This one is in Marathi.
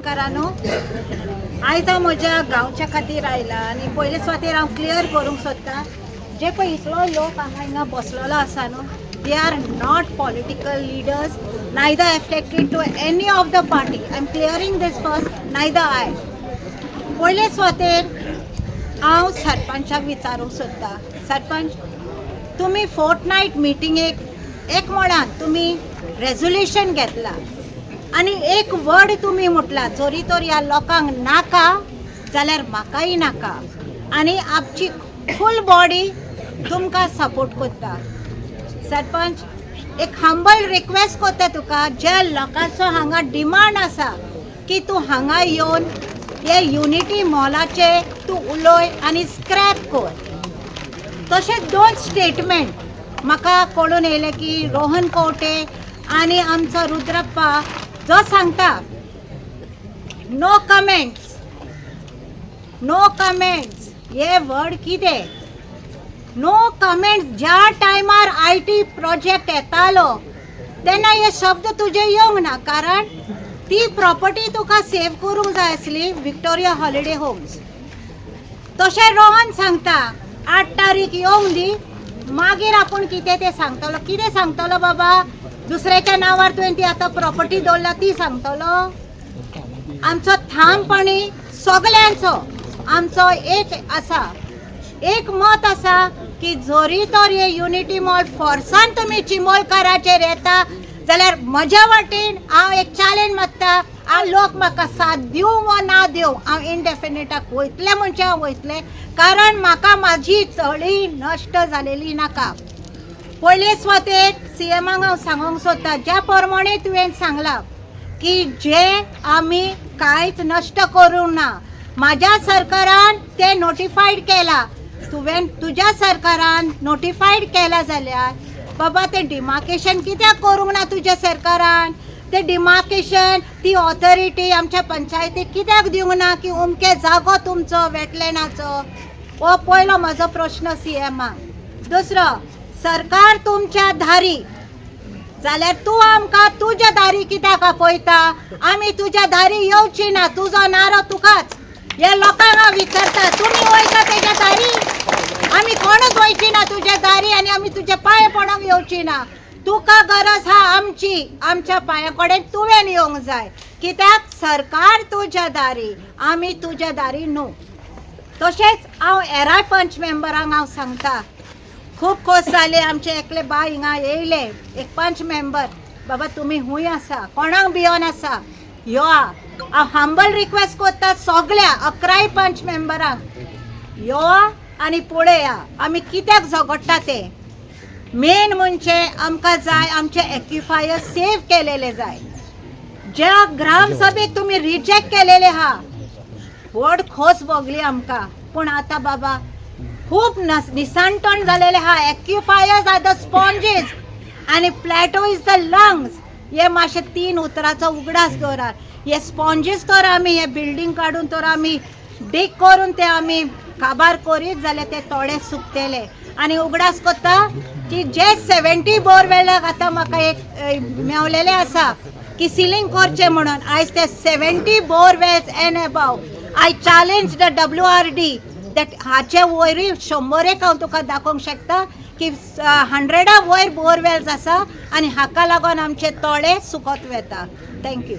गोंयकारांनो, आयज हांव म्हज्या गांवच्या खातीर आयला आनी पयले सुवातेर हांव क्लियर करूंक सोदतां, जे पळय इतलो लोक हांगा बसलेलो आसा न्हू, they are not political leaders, neither affected to any of the party. I am clearing this first, neither I. पयले सुवातेर हांव सरपंचाक विचारूंक सोदतां, सरपंच तुमी फोर्टनायट मिटिंगेक एक म्हणान तुमी रेजोल्युशन घेतला आनी एक वर्ड तुमी म्हटला, जोरी तर ह्या लोकांक नाका जाल्यार म्हाकाय नाका, आनी आमची फूल बॉडी तुमकां सपोर्ट करता. सरपंच एक हंबल रिक्वेस्ट करता तुका, ज्या लोकांचो हांगा डिमांड आसा की तूं हांगा येवन हे युनिटी मॉलाचे तूं उलय आनी स्क्रॅप कर. तशेंच दोन स्टेटमेंट म्हाका कळून येयले की रोहन कवटे आनी आमचो रुद्रप्पा जो सांगता नो कमेंट्स, नो कमेंट्स. हे वर्ड कितें? No comments. ज्या टायमार IT प्रोजेक्ट येतालो तेन्ना हे शब्द तुजे येवंक ना, कारण ती प्रॉपर्टी तुका सेव करूंक जाय आसली, विक्टोरिया हॉलिडे होम्स. तशें रोहन सांगता 8 तारीख येवंक दी, मागीर आपूण कितें तें सांगतलो. कितें सांगतलो बाबा? दुसऱ्याच्या नांवार तुवें ती आतां प्रॉपर्टी दवरला ती सांगतलो? आमचो ठामपणी सगल्यांचो आमचो एक आसा, एक मत आसा की जोरी तर हे युनिटी मॉल फोर्सान तुमी चिमोलकाराचेर येता जाल्यार म्हज्या वाटेन हांव एक चॅलेंज मारता, हांव लोक म्हाका साथ दिवं वा ना दिवं, हांव इनडेफिनेटाक वयतलें म्हणजे हांव वयतलें, कारण म्हाका म्हाजी चळी नश्ट जालेली नाका. पयले सुवातेर CMाक हांव सांगूंक सोदतां, ज्या प्रमाणे तुवें सांगलां की जे आमी कांयच नश्ट करूंक ना, म्हाज्या सरकारान ते नोटिफायड केला, तुवें तुज्या सरकारान नोटिफायड केला जाल्यार बाबा ते डिमार्केशन कित्याक करूंक ना तुज्या सरकारान? ते डिमार्केशन ती ऑथॉरिटी आमच्या पंचायतीक कित्याक दिवंक ना की उमके जागो तुमचो वेटलँडाचो? हो पयलो म्हजो प्रश्न CMाक. दुसरो, सरकार तुमच्या दारी जाल्यार तूं आमकां तुज्या दारी कित्याक आपयता? आमी तुज्या दारी येवची ना, तुजो नारो तुकाच. हे लोकांक हांव विचारता, तुमी वयता तेज्या दारी? आमी कोणूच वयची ना तुज्या दारी आनी आमी तुजे पांय पडोंक येवची ना. तुका गरज हा आमची, आमच्या पांया कडेन तुवें येवंक जाय. कित्याक? सरकार तुज्या दारी, आमी तुज्या दारी न्हू. तशेंच हांव हेराय पंच मेंबरांक हांव सांगता, खूब खोस जाले आमचे एकले बाय हिंगा येयले, एक पंच मेंबर, बाबा तुमी हूंय आसा, कोणाक भियोन आसा, यो. हांव हंबल रिक्वेस्ट करता सगळ्या 11 पंच मेंबरांक, यो आनी पुढे या. आमी कित्याक झगडटा ते मेन म्हणजे आमकां जाय आमचे एक्युफायर सेव केलेले जाय. ज्या ग्रामसभेक तुमी रिजेक्ट केलेले हा, व्हड खोस भोगली आमकां, पूण आतां बाबा खूब निसांटण जालेले हा. एक्युफायर्स आर द स्पॉन्जीस आनी प्लॅटो इज द लंग्स. हे मातशे 3 उतराचो उगडास दवरात. हे स्पॉन्जीस तर आमी हे बिल्डींग काडून तर आमी डीग करून ते आमी काबार करीत जाल्यार ते थोडे सुकतेले. आनी उगडास करता की जे 70 बोरवेलाक आतां म्हाका एक मेवलेले आसा की सिलींग करचे म्हणून, आयज ते 70 borewells and above. I challenge the WRD that हाचे वयरूय 100 हांव तुका दाखोवंक शकता की 100 वयर बोरवेल्स आसा आनी हाका लागून आमचे तळे सुकत वेता. थँक्यू.